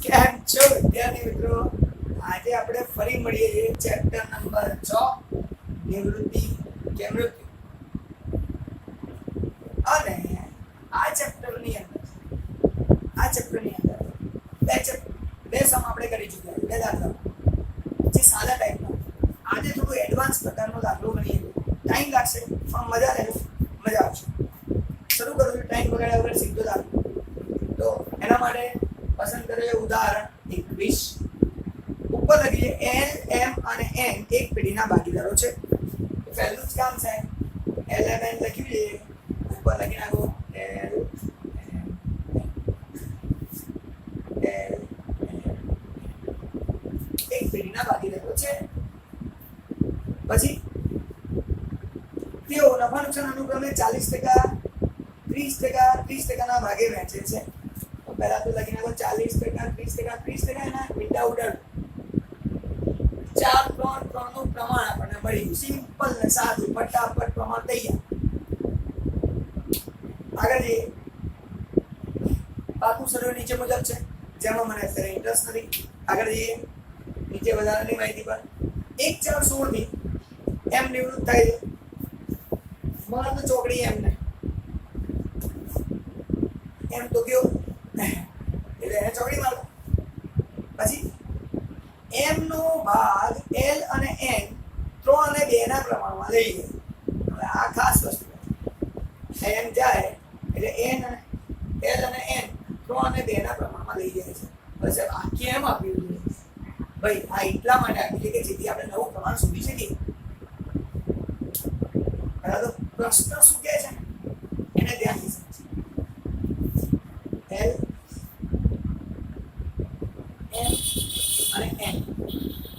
કેમ છો વિદ્યાર્થી મિત્રો? આજે આપણે ફરી મળીએ છીએ ચેપ્ટર નંબર 6 નિવૃત્તિ કે મૃત્યુ. અને આ ચેપ્ટરની અંદર બે સમ આપણે કરી ચૂક્યા છે, બે દાખલા જે સાદા ટાઈપના. આજે થોડું એડવાન્સ પ્રકારનો દાખલો કરીએ. ટાઈમ લાગશે પણ મજા આવશે. શરૂ કરું છું ટાઈમ બગાડ્યા વગર સીધો દાખલો. તો એના માટે પસંદ કરીએ ઉદાહરણ 21. ઉપર લખીએ L, M અને N એક પેઢીના ભાગીદારો છે. તો પહેલું જ કામ છે L, M, N લખી દઈએ. ઉપર લખી નાખો L, એક પેઢીના ભાગીદારો છે. પછી તેઓ નફા નુકસાન અનુક્રમે 40%, 30%, 30%ના ભાગે વહેંચે છે. તો પહેલા તો લખી નાખો 40%, 30%, 30% એના મીંડા ઉડાડો. 4, 3, 3 નું પ્રમાણ આપણને મળ્યું. સિમ્પલ ને સાદું, ફટાફટ પ્રમાણ તૈયાર. આગળ જઈએ. પાકું સર્વે નીચે મુજબ છે, જેમાં મને અત્યારે ઇન્ટરેસ્ટ નથી. આગળ જઈએ નીચે વધારાની માહિતી પર. 1/4/16 થી એમ નિવૃત્ત થાય છે. મહત્વ ચોકડી એમને એમ તો કયો એટલે એને ચોકડી મારો. પછી એમ નો ભાગ L અને N 3 અને 2 ના પ્રમાણમાં લઈ જાય. હવે આ ખાસ વસ્તુ એમ જાય એટલે L અને N 3 અને 2 ના પ્રમાણમાં લઈ જાય છે. બસ આ કેમ આપ્યું છે ભાઈ? આ એટલા માટે આપ્યું છે કે જેથી આપણે નવું પ્રમાણ શોધી શકીએ. બરાબર? પ્રશ્ન શું કહે છે એને ધ્યાનથી સમજો. L, M અને N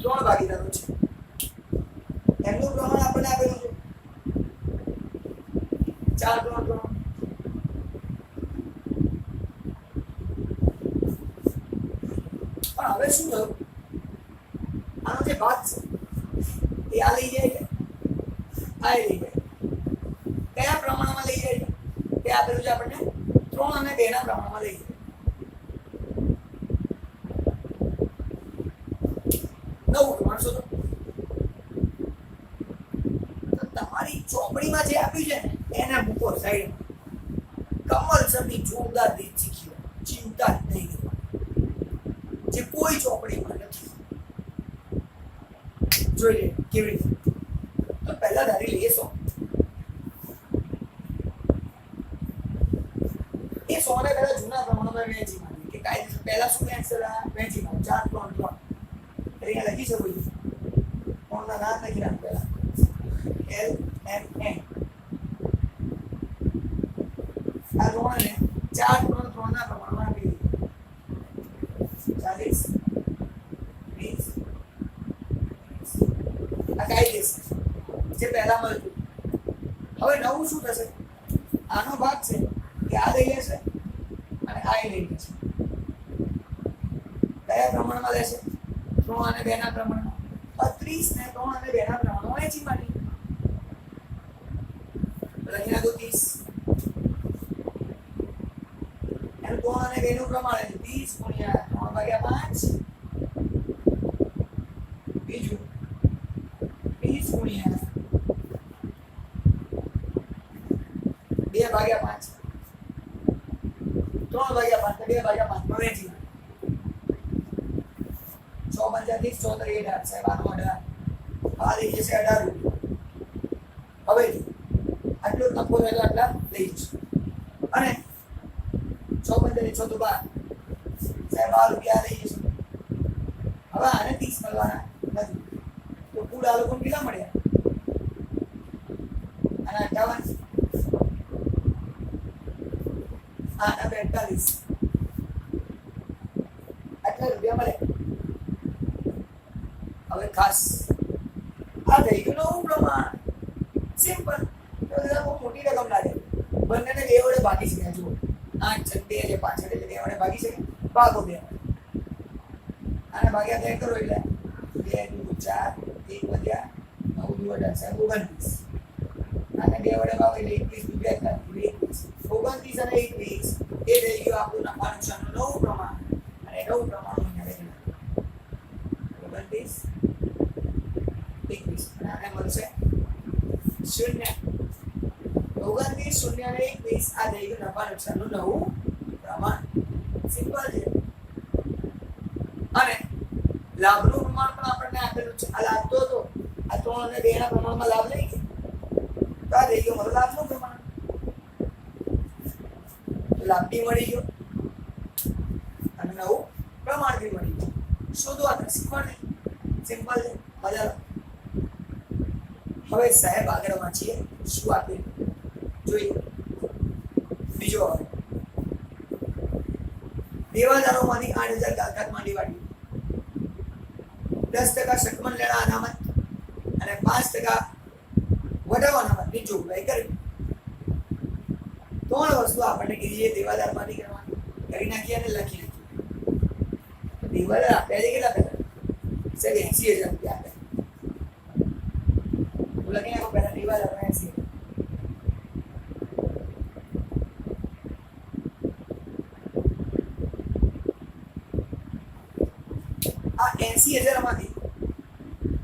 3 ભાગીદારો છે. એમનું પ્રમાણ આપણને આપેલું છે 4, 3, 3. પણ હવે શું થયું? આનો જે ભાગ છે એ આ લઈ જાય છે, આ લઈ જાય. કયા પ્રમાણમાં લઈ જાય છે તે આપેલું છે આપણને 3 અને 2 ના પ્રમાણમાં લઈ જાય. નવું પ્રમાણ શોધો. તો તમારી ચોપડીમાં જે આપ્યું છે ને એને મૂકો સાઈડમાં. કમલસરની જોરદાર રીત શીખી લો, ચિંતા જ નહીં કરવાની. જે કોઈ ચોપડીમાં નથી. જોઈ લે કેવી રીતે. તો પહેલા ધારી લઈએ 100. એ 100 ને પહેલા જૂના પ્રમાણમાં વહેંચી મારીએ કે કાયદેસર પહેલા શું વહેંચી મારો 4, 3, 3. અહીંયા લખી શકો છો. કોણના નામ લખી નાખ પહેલા L, M, N. આ ત્રણને 4, 3, 3 ના પ્રમાણમાં આપી દીધું. 40, 20. આ કાયદેસર જે પહેલા મળતું. હવે નવું શું થશે? આનો ભાગ છે કે આ લઈ લેશે અને આ લઈ લેશે. કયા પ્રમાણમાં લેશે? 3 અને 2 ના પ્રમાણમાં. 30 ને 3 અને 2 ના પ્રમાણમાં વહેંચી મારી. લખી નાખો 30. એનું 3 અને 2 નું પ્રમાણ છે 30 ગુણ્યા 3/5. બીજું 30 ગુણ્યા 2/5. 3/5 ને 2/5 માં વહેંચી મારી. 6 × 30 = 18 સાહેબ આનો 18. આ લઈ જશે 18 રૂપિયા. હવે આટલો નફો થયેલો આટલા લઈ જશે. અને 6 × 6 = 12 સાહેબ 12 રૂપિયા લઈ જશે. હવે આને 30 મળવાના નથી. તો કુલ આ લોકોને કેટલા મળ્યા? આના 58, આના 42. આટલા રૂપિયા મળે. હવે ખાસ આ થઈ ગયું નવું પ્રમાણ. સિમ્પલ. તો બહુ મોટી રકમ લાગે. બંનેને 2 વડે ભાગી શકાય. જુઓ 8 છે 2 છે પાછળ એટલે 2 વડે ભાગી શકે. ભાગો 2 આને ભાગ્યા 2 કરો એટલે 2 × 4 1 વધ્યા 9 × 18 29. આને 2 વડે ભાગો એટલે 21 29 અને 21 એ થઈ ગયું આપણું નફા નુકસાનનું નવું પ્રમાણ. અને નવું પ્રમાણ નફા નુકસાનનું નવું પ્રમાણ. સિમ્પલ છે. અને લાભનું પ્રમાણ પણ આપણને આપેલું છે. આ લાભ તો હતો, આ 3 અને 2 ના પ્રમાણમાં લાભ લઈ ગયો તો આ થઈ ગયો મારો લાભનું પ્રમાણ. લાભ બી મળી ગયો અને નવું પ્રમાણ બી મળી ગયું. શોધવાનું શીખવાનું સિમ્પલ છે. મજા. હવે સાહેબ આગળ વાંચીએ શું આપ્યું જોઈએ. બીજો હવે દેવાદારોમાંથી 8000 ગાલખાત માંડી વાળી, 10% શકમન લેણા અનામત અને 5% વટાવ અનામતની જોગવાઈ કરી. 3 વસ્તુ આપણને કીધી છે દેવાદારમાંથી કરવાની. કરી નાખી અને લખી નાખી. દેવાદાર આપ્યા છે કેટલા પહેલા? સાહેબ 80000 રૂપિયા આપ્યા. લખી નાખો પહેલા દેવાદાર 80. આ 80000 માંથી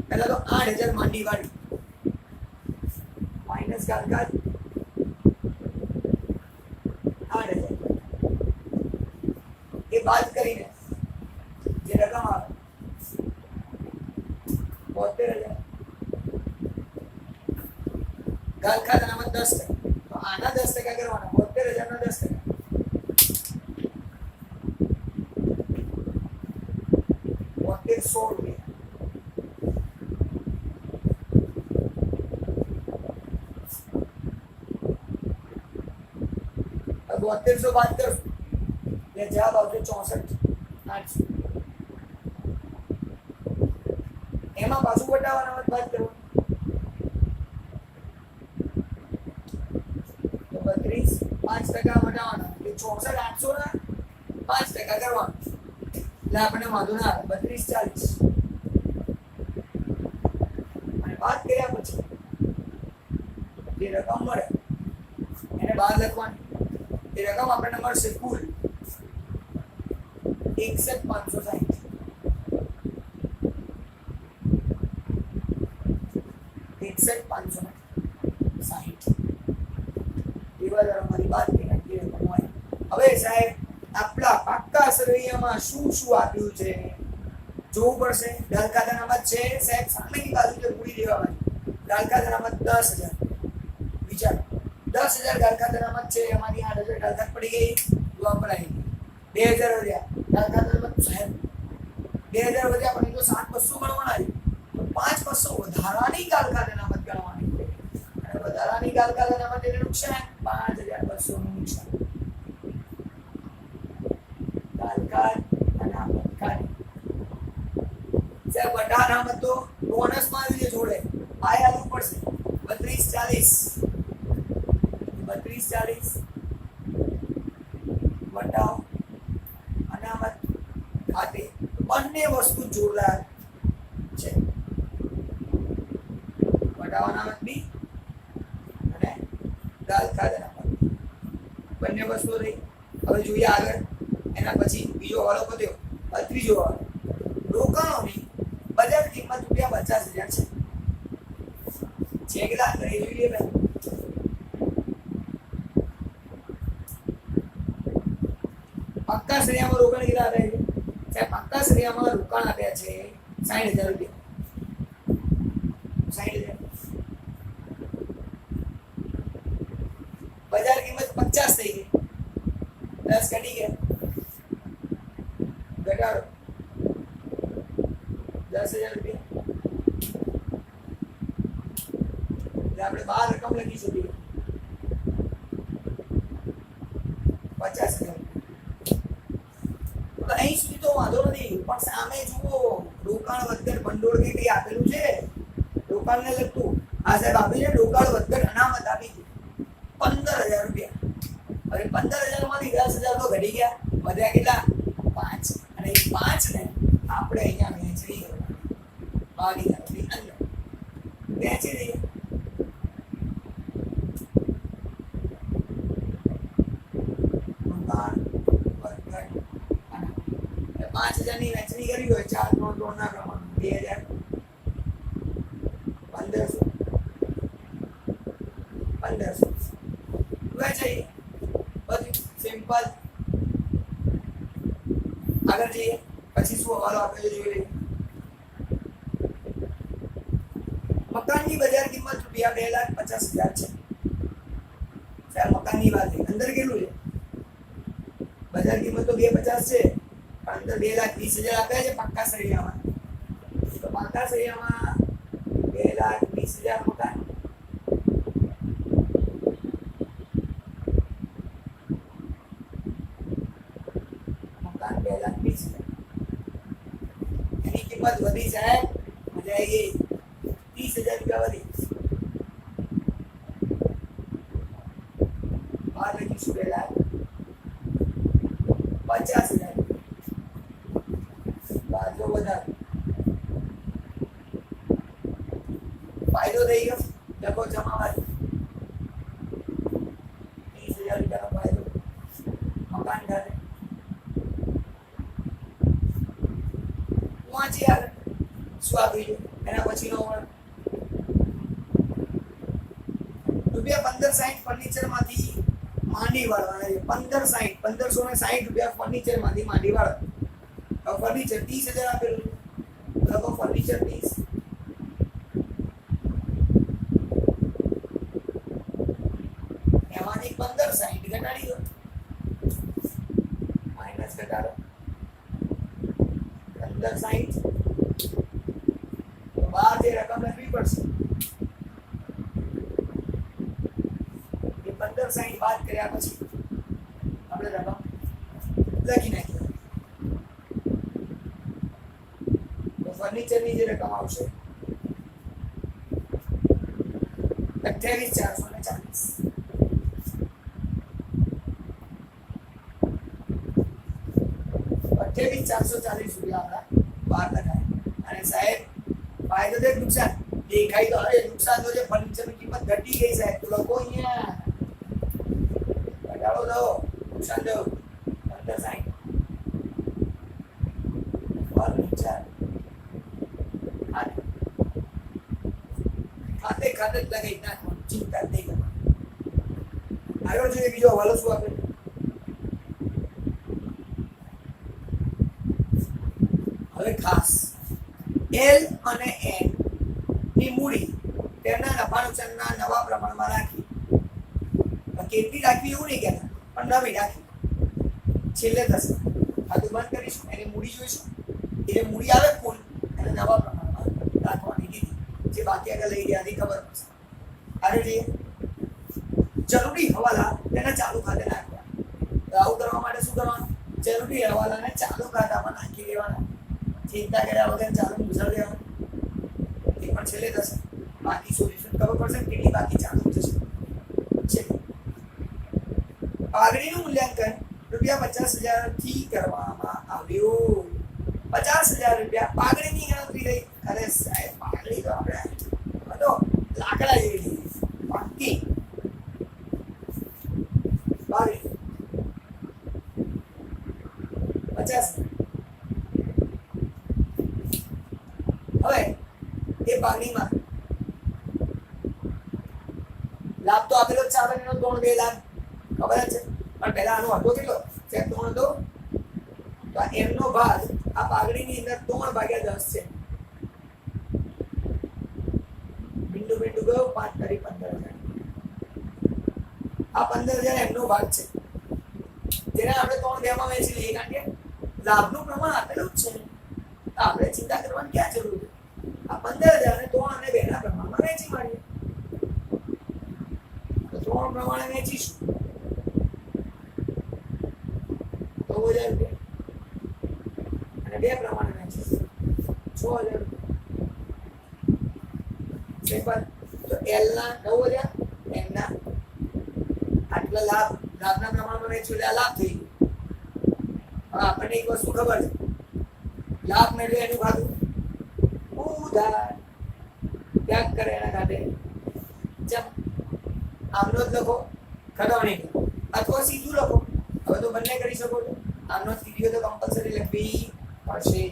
પહેલા તો 8000 માંડી વાળી માઇનસ ગાલખાત 8000 એ બાદ કરીને જે રકમ આવે 72000. ગાલખાત અનામત 10%, તો આના 10% કરવાના. 72000 ના 10%, 100 રૂપિયા. अब 7200 बात कर ये जवाब આવશે 64,800. એમાં પાછું વટાવાના વાત વાત કરવાની તો 32 5% વટાવાના એટલે 64,800 ના 5% કરવાનું એટલે આપણે વાંધો ના આવે 32 40 અને વાત કર્યા પછી જે રકમ મળે એને બહાર લખવાની. એ રકમ આપણને મળશે કુલ 61,560. 61,560 દેવાદારોમાંથી બાદ કરી નાખી રકમ હોય. હવે સાહેબ આપણા પાક્કા સરવૈયામાં શું શું આપ્યું છે જોવું પડશે. ગાલખાત અનામત છે સાહેબ સામેની બાજુ જે પૂરી દેવાની. ગાલખાત અનામત 10,000. વિચાર 10,000 ગાલખાત અનામત છે, એમાંથી 8,000 ગાલખાત પડી ગઈ, વપરાઈ ગઈ. 2,000 વધ્યા ગાલખાત અનામત સાહેબ 2,000 વધ્યા પણ એ તો 7,200 ગણવાના છે. તો 5,200 વધારાની ગાલખાત અનામત ગણવાની છે. અને વધારાની ગાલખાત અનામત એટલે નુકસાન 5,200 નું નુકસાન. ગાલખાત અનામત કાઢી સાહેબ વટા અનામત તો બોનસ માં જે જોડે આ આલવું પડશે. 32,40 વટાવ અનામત ખાતે બંને વસ્તુ જોડદાર છે. વટાવ અનામત બી અને ગાલખાત અનામત બંને વસ્તુ રહી. હવે જોઈએ આગળ. એના પછી બીજો વાળો પત્યો. ત્રીજો વાળો રોકાણોની બજાર કિંમત ₹50,000 છે. કેટલા અંદર એ જોઈ લે. પક્કા શ્રેયામાં રોકાણ કેટલા આપ્યા છે સાહેબ? પક્કા શ્રેયામાં રોકાણ આપ્યા છે 60,000 રૂપિયા. 60,000 બજાર કિંમત 50 થઈ ગઈ, 10 ઘટી ગયા, ઘટાડો 10,000 રૂપિયા. આપણે બહાર રકમ લખીશું 50,000. તો અહીં સુધી તો વાંધો નથી, પણ સામે જુઓ રોકાણ વધઘટ ભંડોળ કે કઈ આપેલું છે રોકાણને લગતું. આ સાહેબ આપ્યું છે રોકાણ વધઘટ અનામત આપી છે 15,000 રૂપિયા. હવે 15,000 માંથી 10,000 તો ઘટી ગયા, વધ્યા કેટલા? 5. અને એ 5 ને આપણે અહીંયા વહેંચી કરવાની ભાગીદારોની અંદર વહેંચી દઈએ. રોકાણ વધઘટ અનામત 5,000 ની વહેંચણી કરી હોય 4 3 3 ના પ્રમાણ 2,000 1,500 વહેંચાઈ. પછી સિમ્પલ. આગળ જઈએ પછી શું હવાલો આપ્યો છે જોઈ લઈએ. મકાનની બજાર કિંમત ₹2,50,000 છે. ચાલ મકાનની વાત છે. અંદર કેટલું છે? બજાર કિંમત તો 250 છે, પણ અંદર 2,20,000 આપ્યા છે પાક્કા સળિયામાં. તો પાક્કા સળિયામાં 2,20,000 મકાન. મકાન 2,20,000. એની કિંમત વધી સાહેબ, મજા આવી ગઈ. ₹30,000 વધી. બહાર લખીશું 2,50,000. બાજુ વધારે ફાયદો થઈ ગયો. લખો જમાવાથી ₹30,000 ફાયદો મકાન ખાતે. વાંચી આગળ શું આપ્યું છે એના પછીનો વર્ડ. ₹1560 ફર્નિચર માંથી માંડી વાળવાના છે. 1560 ફર્નિચર માંથી માંડી વાળવા. ફર્નિચર 30,000 આપેલું. લખો ફર્નિચર 30. એમાંથી 1560 ઘટાડી દો. માઇનસ ઘટાડો 1560. તો બહાર જે રકમ લખવી પડશે એ 1560 બાદ કર્યા પછી આપણે રકમ લખી નાખીએ. તો ફર્નિચરની જે રકમ આવશે 28,440. 28,440 આપણા બહાર લખાય. અને સાહેબ ફાયદો છે નુકસાન દેખાય તો હવે નુકસાન તો છે ફર્નિચરની કિંમત ઘટી ગઈ સાહેબ. તો લખો અહીંયા ઘટાડો દો નુકસાન દો 1560 ફર્નિચર ખાતે ખાતે જ લગાઈ નાખવાનું. ચિંતા નહીં કરવાની. આગળ જોઈએ બીજો હવાલો શું આપે. હવે ખાસ એલ અને એન ની મૂડી તેમના નફા નુકસાનના નવા પ્રમાણમાં રાખી. કેટલી રાખવી એવું નહીં કહેતા, પણ નવી રાખી. છેલ્લે થશે આ તો બંધ કરીશું, એની મૂડી જોઈશું. એ મૂડી આવે કુલ એને નવા પ્રમાણમાં રાખવાની કીધી. જે બાકી આગળ લઈ ગયાની ખબર પડશે. આગળ જઈએ. જરૂરી હવાલા તેના ચાલુ ખાતે નાખવા. તો આવું કરવા માટે શું કરવાનું? જરૂરી હવાલાને ચાલુ ખાતામાં નાખી દેવાના. ચિંતા કર્યા વગર ચાલુ ગુજારી દેવાનું. એ પણ છેલ્લે થશે. બાકી સોલ્યુશન ખબર પડશે કેટલી બાકી ચાલુ થશે. પાઘડીનું મૂલ્યાંકન ₹50,000 થી કરવામાં આવ્યું. ₹50,000 પાઘડીની ગણતરી થઈ. અરે સાહેબ પાઘડી તો આપણે તો લાકડા જેવી પાકી પાઘડી 50. હવે એ પાઘડીમાં લાભ તો આપેલો જ છે આપણે. એનો 3-2 લાખ ખબર જ છે, પણ પહેલા આનો હતો કેટલો? 3 હતો. તો એમનો ભાગ આ પાઘડીની અંદર 3/10 છે. બિંદુ ગયો 5 કરી 15,000. આ 15,000 એમનો ભાગ છે, જેને આપણે 3 માં વેચી લઈએ. કારણ કે લાભનું પ્રમાણ આપેલું જ છે. આપણે ચિંતા કરવાની ક્યાં જરૂર છે? આ 15,000 ને 3 અને 2 ના પ્રમાણમાં વેચી મારીએ. તો 3 પ્રમાણે વેચીશું તો ₹9,000 અને 2 પ્રમાણે વેચીશું ₹6,000. સિમ્પલ. તો એલ ના 9,000, એમ ના આટલા લાભના પ્રમાણમાં વેચ્યું એટલે આ લાભ થઈ ગયો. હવે આપણને એક વસ્તુ ખબર છે, લાભ મેળવ્યો એનું ખાતું ઉધાર ત્યાગ કરે એના ખાતે જમ. આમનો જ લખો, ખડવણી કરો, અથવા સીધું લખો. હવે તો બંને કરી શકો છો. આમનો સીધો તો કમ્પલસરી લખવી પડશે.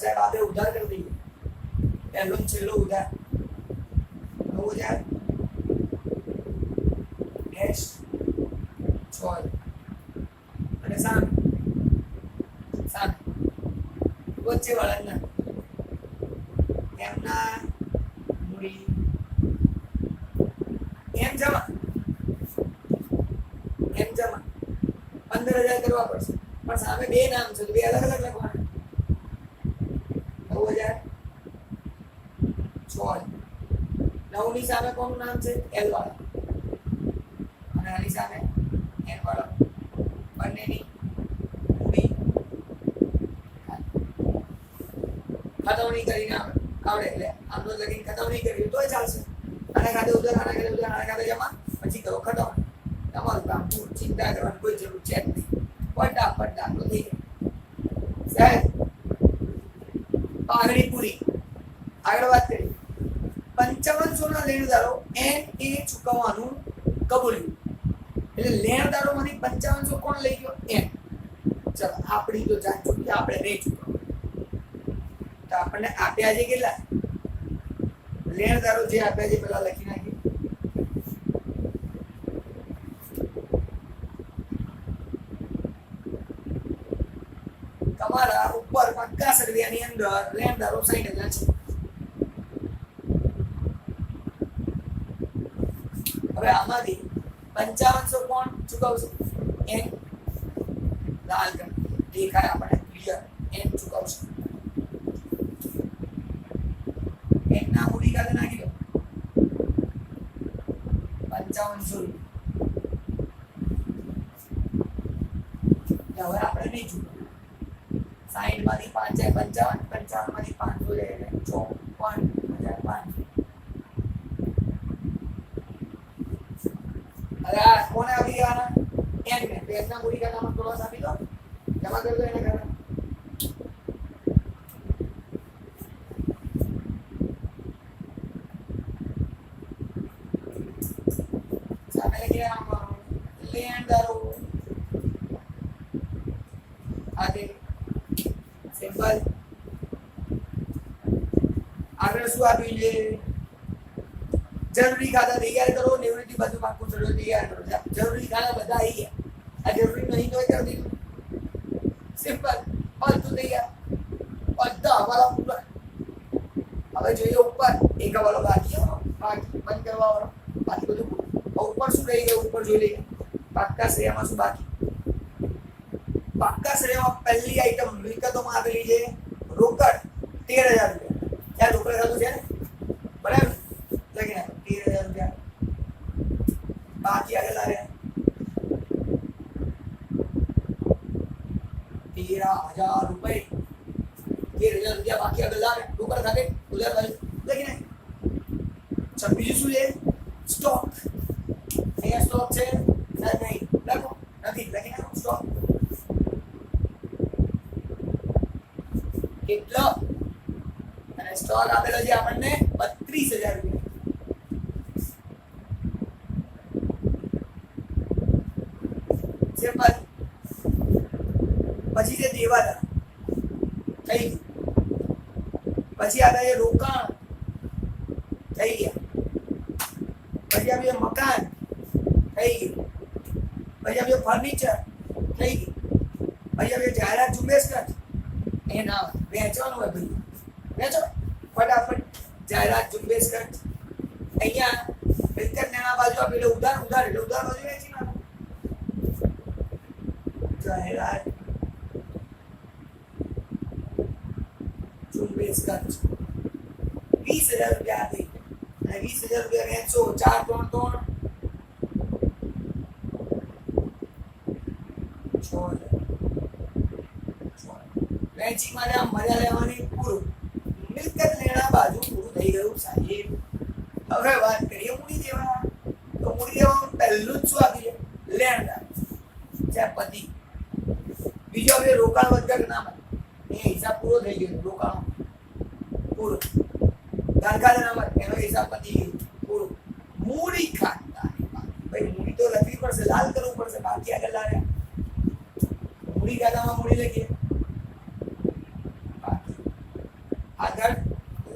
સાહેબ આપણે ઉધાર કરી દઈએ. પહેલો છેલ્લો ઉધાર 9,000 6,000. વચ્ચે વાળાના એમના મૂડી એમ જમા 15,000 કરવા પડશે, પણ સામે બે નામ છે, બે અલગ અલગ લખવાના. 9,006 9 ની સામે કોનું નામ છે? એલ વાળા, અને આની સામે એન વાળા. બંનેની મૂડી ખતવણી કરીને આવડે, એટલે આમનો લગીન ખતવણી કરી તોય ચાલશે. આના ખાતે ઉધાર, આના ખાતે ઉધાર, આના ખાતે જમા, પછી કરો ખતવણી. તમારું કામ પૂરું, ચિંતા કરવાની કોઈ જરૂર છે જ નહીં. ફટાફટ દાખલો થઈ ગયો સાહેબ. પાઘડી પૂરી. આગળ વાત કરી 5500 ના લેણદારો એન એ ચૂકવવાનું કબૂલ્યું. એટલે લેણદારોમાંથી 5500 કોણ લઈ ગયો? એન. ચલો આપણી તો જાણ ચૂકી, આપણે નહીં ચૂકવવા, તો આપણને આપ્યા છે કેટલા? લેણદારો જે આપ્યા છે પેલા લખી નાખી. તમારા ઉપર પક્કા સર્વેની અંદર લેણદારો 60,000 છે. હવે આમાંથી 5500 કોણ ચૂકવશે? એન. લાલ કલર દેખાય આપણે ક્લિયર, એન ચૂકવશે. એન ના મૂડી ખાતે નાખી દો 5500. હવે આપણે નહીં ચૂકવ. 60 માંથી 5 જાય 55, 55 માંથી 500 જાય એટલે 54,500. હવે આ કોને આપી દેવાના? એન ને. એનના મૂડી ખાતામાં ક્રોસ આપી દો, જમા કરી દો એના ખાતામાં. સામે લખી લેણદારો આદે સિમ્પલ. આગળ શું આપ્યું છે? જરૂરી ખાતા તૈયાર કરો, નિવૃત્તિ બધું પાકું ચડો તૈયાર કરો. જરૂરી ખાતા બધા આવી ગયા. આ જરૂરી નહીં તો કરી દીધું. સિમ્પલ, બધું તૈયાર, બધા હવાલા પૂરા. હવે જોઈએ ઉપર એક હવાલો બાકી બંધ કરવા વાળો, બાકી બધું ઉપર શું રહી ગયું? ઉપર જોઈ લઈએ પાક્કા શ્રેયામાં શું બાકી. પાક્કા શ્રેયામાં પહેલી આઈટમ વિગતોમાં આપેલી છે રોકડ 13,000 રૂપિયા. ત્યાં રોકડ ખાતું છે ને, બરાબર લખી નાખો 13,000 રૂપિયા. બાકી આગળ આવે 13,000 રૂપિયા. 13,000 રૂપિયા બાકી આગળ આવે રોકડ ખાતે ઉધાર બાજુ લખી નાખો. બીજું શું છે? સ્ટોક. અહીંયા સ્ટોક છે નહીં લખો, નથી લખી નાખો સ્ટોક. કેટલો? અને સ્ટોક આપેલો છે આપણને 32,000 રૂપિયા. સિમ્પલ. પછી જે દેવાદાર થઈ ગયું, પછી આ છે રોકાણ થઈ ગયા, પછી આવ્યું મકાન થઈ ગયું, પછી આવ્યું ફર્નિચર થઈ ગયું, પછી આવ્યું જાહેરાત ઝુંબેશ ખર્ચ. એ ના વેચવાનું હોય ભાઈ, વેચો ફટાફટ. જાહેરાત ઝુંબેશ ખર્ચ અહીંયા મિલકત લેણા બાજુ આપેલું ઉધાર, ઉધાર એટલે ઉધાર બાજુ વેચી નાખો. જાહેરાત ઝુંબેશ ખર્ચ 20,000 રૂપિયા આપી, અને 20,000 રૂપિયા વેચો 4 3 3 વેચી માટે આમ મજા લેવાની પૂરું. મિલકત લેણા બાજુ પૂરું થઈ ગયું સાહેબ. હવે વાત કરીએ મૂડી દેવા. તો મૂડી દેવામાં પહેલું જ શું આપી છે? લેણદાર છે પતિ. બીજો હવે રોકાણ વધઘટ ના મળે, એ હિસાબ પૂરો થઈ ગયો. રોકાણ પૂરું. કારખાના ના મળે, એનો હિસાબ પતી ગયો પૂરું. મૂડી ખાતા ભાઈ મૂડી તો લખવી પડશે, લાલ કરવું પડશે, બાકી આગળ લાવ્યા. મૂડી ખાતામાં મૂડી લખીએ, આગળ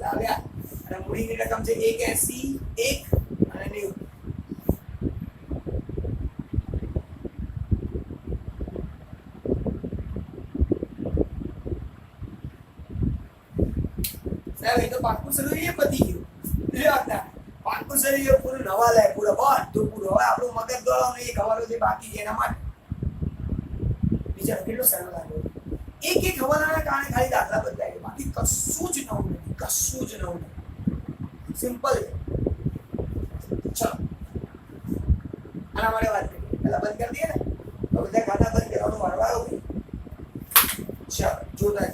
લાવ્યા, અને મૂડીની રકમ છે 81 1 અને 90. સાહેબ એ તો પાકું શરીર એ પતી ગયું લે હતા પાકું શરીર એ પૂરું નવા લાય પૂરો બધું પૂરું હવે આપણું મગજ દોડવાનું એક હવાલો જે બાકી છે એના માટે બીજા કેટલું સરળ લાગે એક એક હવાલાના કારણે ખાલી દાખલા બદલાય બાકી કશું જ નવું નથી કશું જ નવું નથી સિમ્પલ ચલો આના માટે વાત કરીએ પેલા બંધ કરી દઈએ ને તો બધા ખાતા બંધ કરવાનું વારવા આવ્યું ચાલો જોતા જ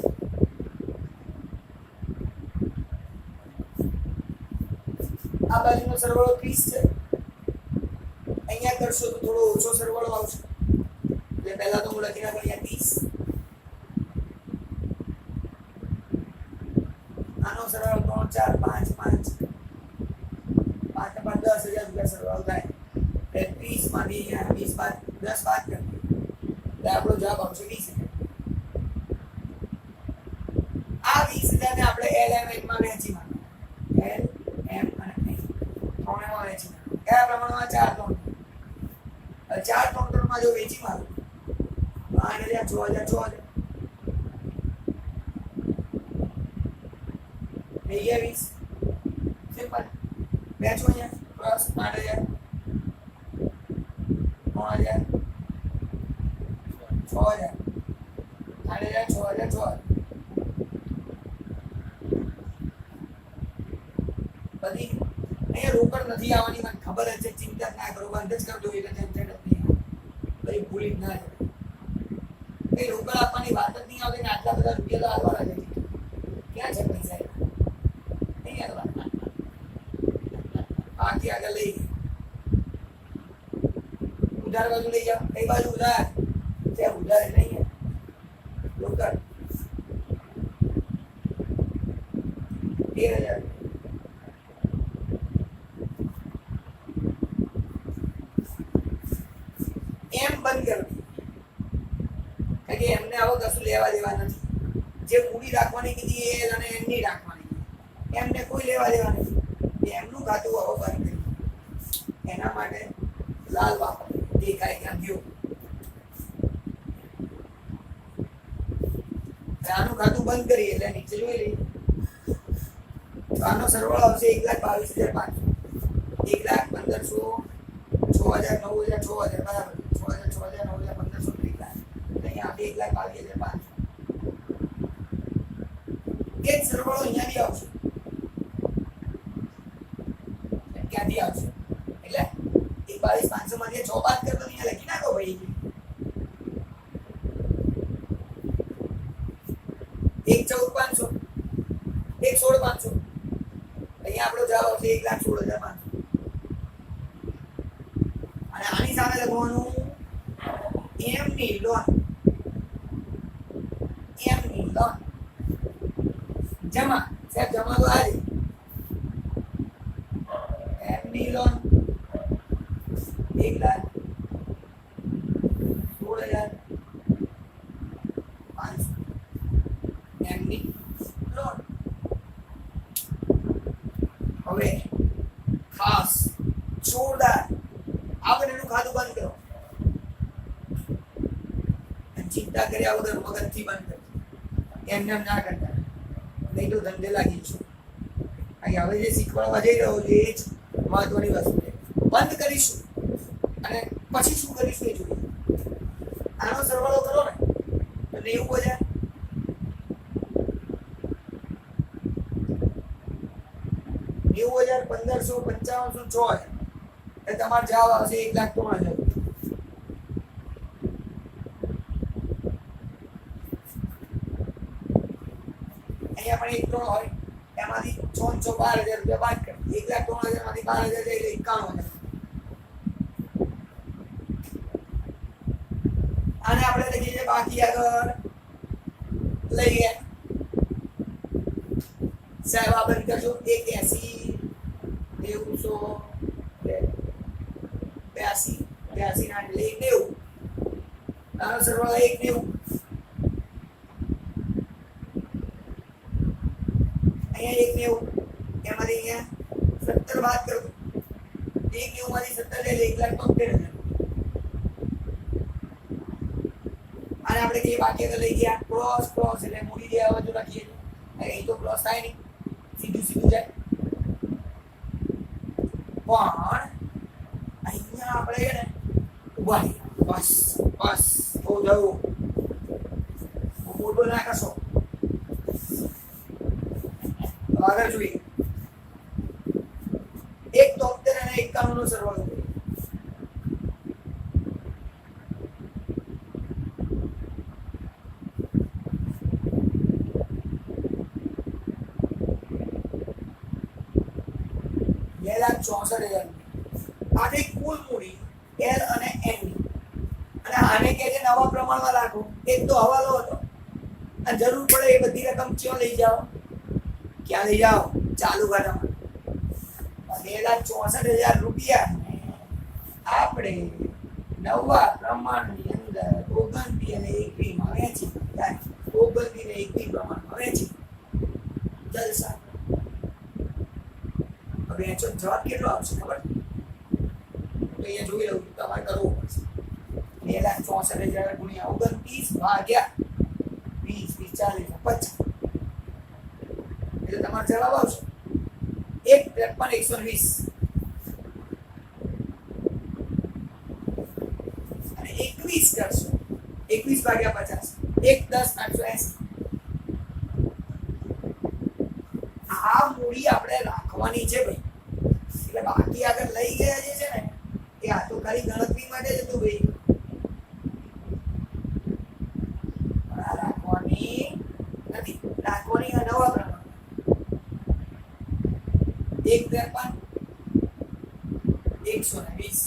આ બાજુનો સરવાળો 30 છે અહીંયા કરશો તો થોડો ઓછો સરવાળો આવશે એટલે પહેલા તો હું લખી નાખું અહીંયા 30 આનો સરવાળો 3 4 5 5 5 10,000 રૂપિયા સરવાળો થાય એટલે 30 માંથી અહીંયા 20 બાદ 10 બાદ કરી એટલે આપણો જવાબ આવશે 20,000 આ 20,000 ને આપણે LMN માં વહેંચી નાખો L M અને N ત્રણેયમાં વહેંચી નાખો કયા પ્રમાણમાં 4 3 માં જો વેચી મારું તો 8,000 6,000 20 સિમ્પલ વેચો અહીંયા પ્લસ 8,000 9,000 6,000 8,000 6,000 બધી અહીંયા રોકડ નથી આવવાની મને ખબર જ છે ચિંતા ના કરો બંધ જ કરી દો એટલે ટેન્શન જ નહીં બધી ભૂલી જ ના જાય કઈ રોકડ આપવાની વાત જ નહીં આવતી ને આટલા બધા રૂપિયા તો આવવાના જ ક્યાં છે પૈસા નહીં આવવા બાકી આગળ લઈ ઉધાર બાજુ લઈ જાઓ કઈ બાજુ ઉધાર છે ઉધાર નહીં રોકડ 13,000 એમ બંધ કરવી કારણ કે એમને આવો કશું લેવા દેવા નથી જે મૂડી રાખવાની કીધી એ અને એમની રાખવાની એમને કોઈ લેવા દેવા નથી એમનું ખાતું આવો બંધ કરી એના માટે લાલ વાપર દેખાય ત્યાં ગયો આનું ખાતું બંધ કરી એટલે નીચે જોઈ લઈએ તો આનો સરવાળો આવશે 1,22,500 1,15,000 6,000 9,000 6,000 બરાબર 6,000 6,000 9,000 15,000 અહીંયા 1,22,500 એક સરવાળો અહીંયા બી આવશે ક્યાંથી આવશે એટલે 1,22,500 માંથી 6 બાદ કરતો અહીંયા લખી નાખો ભાઈ 1,14,500 1,16,500 અહીંયા આપણો જવાબ આવશે 1,16,500 અને આની સામે લખવાનું એમની લોન જમા સાહેબ જમા તો આજે એમની લોન 1,16,500 એમની લોન હવે ખાસ જોરદાર આ બંનેનું ખાતું બંધ કરો ચિંતા કર્યા વગર મગજથી બંધ કરો એમને એમ ના કરતા નહીં તો ધંધે લાગી છું અહીં હવે જે શીખવાડવા જઈ રહ્યો છે એ જ મહત્વની વસ્તુ છે બંધ કરીશું અને પછી શું કરીશું એ જોઈએ આનો સરવાળો કરો ને તો 90,000 15,000 55,000 6,000 એ તમારો જવાબ આવશે 1,03,000 અહીંયા પણ એક ત્રણ હોય એમાંથી 6,12,000 રૂપિયા બાદ કરી 1,03,000 માંથી 12,000 જાય એટલે 51,000 આને આપણે લખીએ છીએ બાકી આગળ લઈ ગયા સાહેબ આ બંધ કરજો 1,80 900 82 ના એટલે 1,90 આનો સરવાળો 1,90 અહીંયા 1,90 એમાંથી અહીંયા 17 બાદ કરો 1,90 માંથી 17 એટલે 1,73,000 આને આપણે કહીએ બાકી આગળ લઈ ગયા ક્રોસ એટલે મૂડી દેવા બાજુ રાખીએ અહીં તો ક્રોસ થાય નહીં સીધું સીધું જાય. પણ અહીંયા આપણે છે ને ઉભા રહી બસ બસ બહુ જવું મોટો ના કરશો. આગળ જોઈએ 173 અને 91 નો સરવાળો કરીએ. બે લાખ 64,000 આની કુલ મૂડી L અને N ની. અને આને કે છે નવા પ્રમાણમાં રાખો. એક તો હવાલો હતો અને જરૂર પડે એ બધી રકમ ક્યાં લઈ જાઓ? ક્યાં લઈ જાઓ? ચાલુ ખાતામાં. 2,64,000 રૂપિયા આપણે નવા પ્રમાણની અંદર 29 અને 21 માં વેચી 29 અને 21 પ્રમાણમાં વેચી જલસા. હવે એનો જવાબ કેટલો આવશે ખબર? તો અહીંયા જોઈ લઉં તમારે કરવું પડશે. 2,64,000 ગુણ્યા 29 ભાગ્યા 20 40 50 એટલે તમારો જવાબ આવશે 1,53,120 અને 21 કરશો 21 ભાગ્યા 50 1,10,880. આ મૂડી આપણે રાખવાની છે ભાઈ. એટલે બાકી આગળ લઈ ગયા જે છે ને એ આ તો ખાલી ગણતરી માટે જ હતું ભાઈ. આ રાખવાની નથી, રાખવાની નવા પ્રમાણ 1,53,120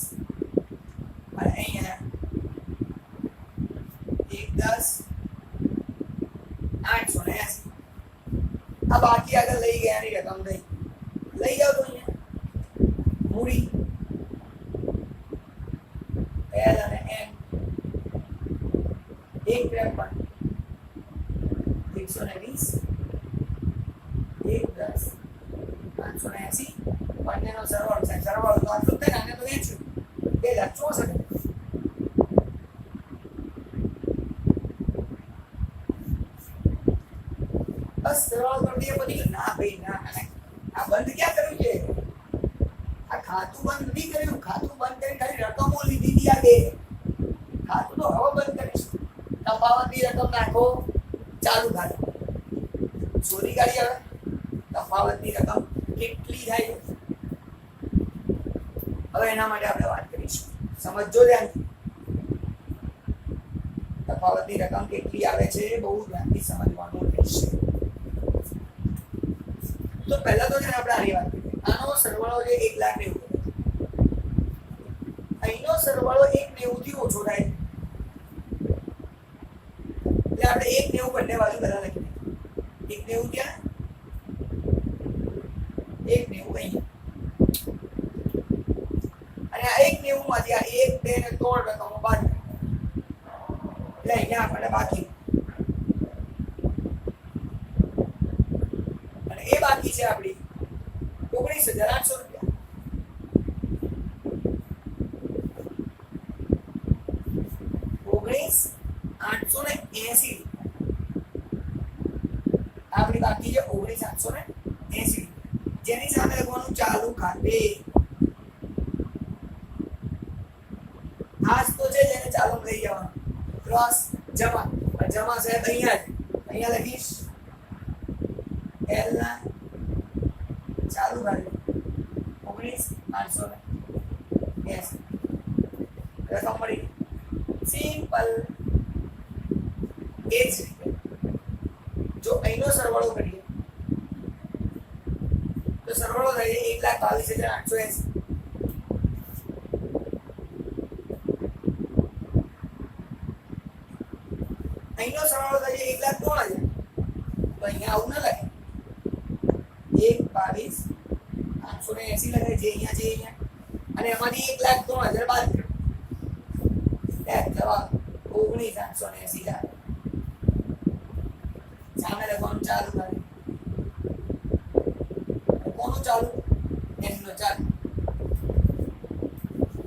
અને અહીંયા 1,10,880. આ બાકી આગળ લઈ ગયાની રકમ લઈ જાઓ તો અહીંયા મૂડી L અને N 1,53,120 1,10,880 બંનેનો સરવાળો થાય. સરવાળો તો આટલું થાય ને આને તો વેચ્યું 2,64,000. બસ સરવાળો કરી દઈએ પછી ના ભાઈ ના આ બંધ ક્યાં કર્યું છે? આ ખાતું બંધ નથી કર્યું. ખાતું બંધ કરી ખાલી રકમો લીધી હતી. આ બે ખાતું તો હવે બંધ કરીશ. તફાવતની રકમ નાખો ચાલુ ખાતું. ચોરી કાઢી હવે તફાવતની રકમ કેટલી થાય? હવે એના માટે આપણે વાત કરીશું. સમજો ધ્યાનથી. તફાવતની રકમ કેટલી આવે છે બહુ ધ્યાનથી સમજવાનું રહેશે. તો પહેલા તો છે ને આપણે આની વાત કરીએ. આનો સરવાળો છે 1,90,000. અહીંનો સરવાળો 1,90 થી ઓછો થાય એટલે આપણે 1,90 બંને બાજુ પહેલા લખી દઈએ. 1,90 ક્યાં? 1,90 અહીંયા. અને આ 1,90 માંથી આ 1 2 અને 3 રકમો બાદ એટલે અહીંયા આપણને બાકી અને એ બાકી છે આપણી 19,800 રૂપિયા. 19,880 આપણી બાકી છે 19,880 જેની સામે લખવાનું ચાલુ ખાતે. આજ તો છે જેને ચાલુ લઈ જવાનું ક્રોસ જમા. જમા સાહેબ અહીંયા લખીશ L ના ચાલુ ખાતે 19,880 રકમ મળી. સિમ્પલ એ જ રીતે જો અહીંનો સરવાળો કરીએ તો સરવાળો થાય 1,22,880. અહીંનો સરવાળો થાય 1,03,000. તો અહીંયા આવું ના લખે 1,22,880 લખાય જે અહીંયા અને એમાંથી 1,03,000 બાદ કરો. જવાબ 19,880 આવે. સામે લખવાનું ચાલુ કરે. કોનું ચાલુ? એનો ચાલુ.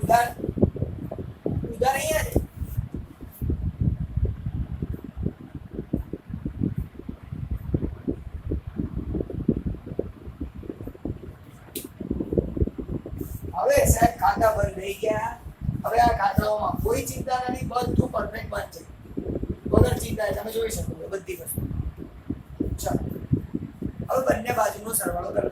ઉધાર અહીંયા છે. હવે સાહેબ ખાતા બંધ થઈ ગયા. હવે આ ખાતાઓમાં કોઈ ચિંતા નથી, બધું પરફેક્ટ બંધ છે, વગર ચિંતા તમે જોઈ શકો છો બધી વસ્તુ. ચાલો હવે બંને બાજુનો સરવાળો કરો.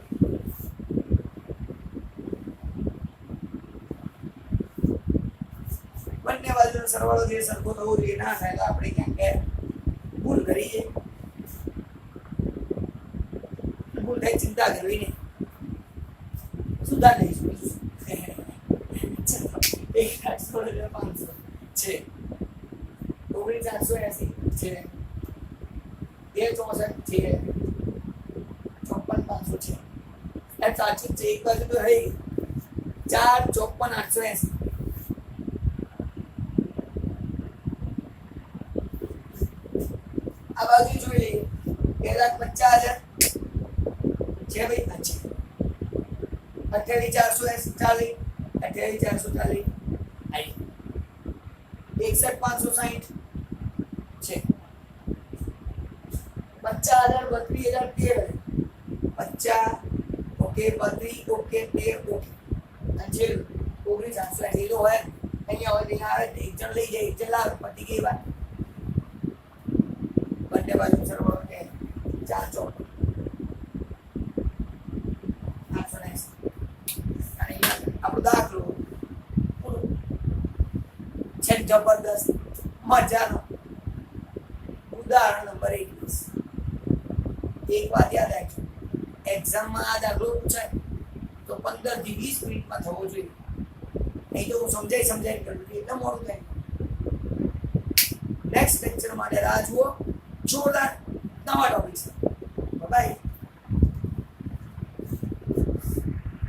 બંને બાજુનો સરવાળો જે સરખો થવો જોઈએ, ના થાય તો આપણે ક્યાંક ભૂલ કરીએ. ભૂલ થાય ચિંતા કરવી નહીં, સુધાર લઈશું. 1,800 છે, 19,880 છે, 2,64 છે, 54,500 છે. એ સાચું છે, એક બાજુ તો રહી 4,54,880. આ બાજુ જોઈ લઈએ 2,50,000 છે ભાઈ. અચ્છા 28,480 40, 28,440 आई 61,560 છે. 50,000 32,000 13 ઓકે 32 ઓકે 13 ઓકે અને છે 19,880 તો હોય અહીંયા હોય ત્યાં આવે એક જણ લઈ જાય, એક જણ લાવે, પતી ગઈ વાત. બંને બાજુ સરવાળો કે 4,54 આપણો દાખલો છે જબરદસ્ત મજાનો. ઉદાહરણ નંબર 21. એક વાત યાદ રાખજો, એક્ઝામમાં આ દાખલો પૂછાય તો 15 થી 20 મિનિટમાં થવો જોઈએ, નહીં તો હું સમજાઈ કરું એટલે મોડું થાય. નેક્સ્ટ લેક્ચર માટે રાહ જુઓ. જોરદાર નવા